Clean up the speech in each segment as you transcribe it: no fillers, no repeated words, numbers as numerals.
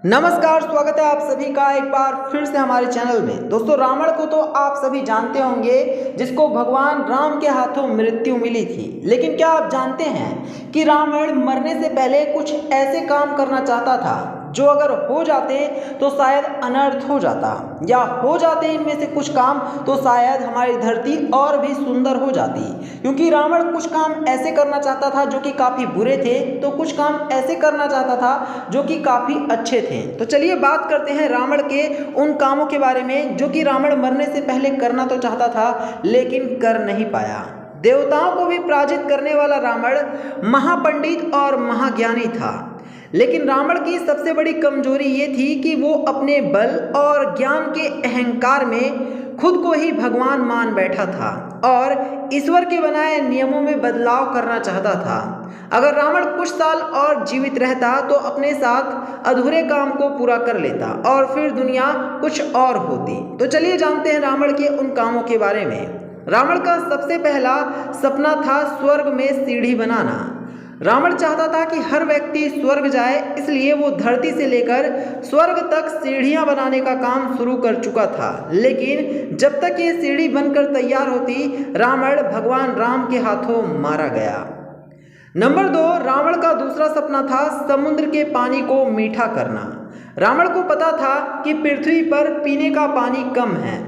नमस्कार, स्वागत है आप सभी का एक बार फिर से हमारे चैनल में। दोस्तों, रावण को तो आप सभी जानते होंगे, जिसको भगवान राम के हाथों मृत्यु मिली थी। लेकिन क्या आप जानते हैं कि रावण मरने से पहले कुछ ऐसे काम करना चाहता था जो अगर हो जाते तो शायद अनर्थ हो जाता, या हो जाते इनमें से कुछ काम तो शायद हमारी धरती और भी सुंदर हो जाती। क्योंकि रावण कुछ काम ऐसे करना चाहता था जो कि काफ़ी बुरे थे, तो कुछ काम ऐसे करना चाहता था जो कि काफ़ी अच्छे थे। तो चलिए बात करते हैं रावण के उन कामों के बारे में जो कि रावण मरने से पहले करना तो चाहता था लेकिन कर नहीं पाया। देवताओं को भी पराजित करने वाला रावण महापंडित और महाज्ञानी था, लेकिन रावण की सबसे बड़ी कमजोरी ये थी कि वो अपने बल और ज्ञान के अहंकार में खुद को ही भगवान मान बैठा था और ईश्वर के बनाए नियमों में बदलाव करना चाहता था। अगर रावण कुछ साल और जीवित रहता तो अपने साथ अधूरे काम को पूरा कर लेता और फिर दुनिया कुछ और होती। तो चलिए जानते हैं रावण के उन कामों के बारे में। रावण का सबसे पहला सपना था स्वर्ग में सीढ़ी बनाना। रावण चाहता था कि हर व्यक्ति स्वर्ग जाए, इसलिए वो धरती से लेकर स्वर्ग तक सीढ़ियां बनाने का काम शुरू कर चुका था। लेकिन जब तक ये सीढ़ी बनकर तैयार होती, रावण भगवान राम के हाथों मारा गया। नंबर 2, रावण का दूसरा सपना था समुद्र के पानी को मीठा करना। रावण को पता था कि पृथ्वी पर पीने का पानी कम है।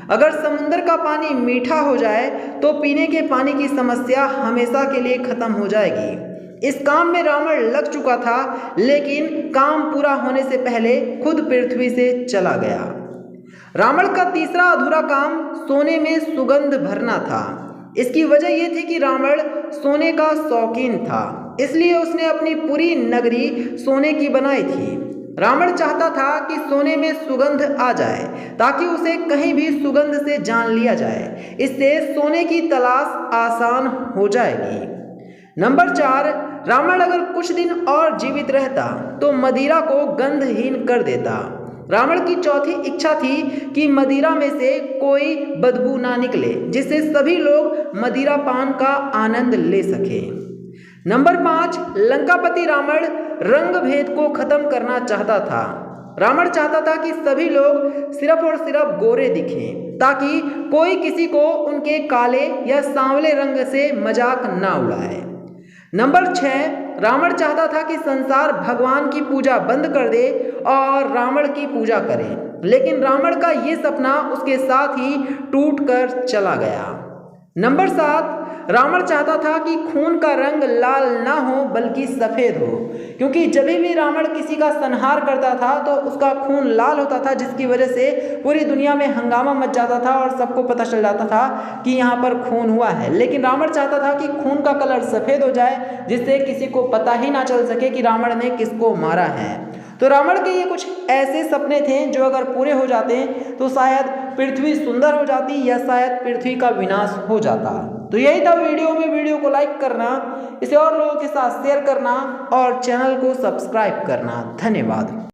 अगर समुद्र का पानी मीठा हो जाए तो पीने के पानी की समस्या हमेशा के लिए खत्म हो जाएगी। इस काम में रावण लग चुका था, लेकिन काम पूरा होने से पहले खुद पृथ्वी से चला गया। रावण का तीसरा अधूरा काम सोने में सुगंध भरना था। इसकी वजह यह थी कि रावण सोने का शौकीन था, इसलिए उसने अपनी पूरी नगरी सोने की बनाई थी। रावण चाहता था कि सोने में सुगंध आ जाए ताकि उसे कहीं भी सुगंध से जान लिया जाए। इससे सोने की तलाश आसान हो जाएगी। नंबर 4, रावण अगर कुछ दिन और जीवित रहता तो मदिरा को गंधहीन कर देता। रावण की चौथी इच्छा थी कि मदिरा में से कोई बदबू ना निकले, जिससे सभी लोग मदिरा पान का आनंद ले सके। नंबर 5, लंकापति रावण रंग भेद को खत्म करना चाहता था। रावण चाहता था कि सभी लोग सिर्फ और सिर्फ गोरे दिखें, ताकि कोई किसी को उनके काले या सांवले रंग से मजाक ना उड़ाए। नंबर 6, रावण चाहता था कि संसार भगवान की पूजा बंद कर दे और रावण की पूजा करे, लेकिन रावण का ये सपना उसके साथ ही टूट कर चला गया। नंबर 7, रावण चाहता था कि खून का रंग लाल ना हो बल्कि सफ़ेद हो, क्योंकि जब भी रावण किसी का संहार करता था तो उसका खून लाल होता था, जिसकी वजह से पूरी दुनिया में हंगामा मच जाता था और सबको पता चल जाता था कि यहाँ पर खून हुआ है। लेकिन रावण चाहता था कि खून का कलर सफ़ेद हो जाए, जिससे किसी को पता ही ना चल सके कि रावण ने किसको मारा है। तो रावण के ये कुछ ऐसे सपने थे जो अगर पूरे हो जाते तो शायद पृथ्वी सुंदर हो जाती या शायद पृथ्वी का विनाश हो जाता। तो यही था वीडियो को लाइक करना, इसे और लोगों के साथ शेयर करना और चैनल को सब्सक्राइब करना। धन्यवाद।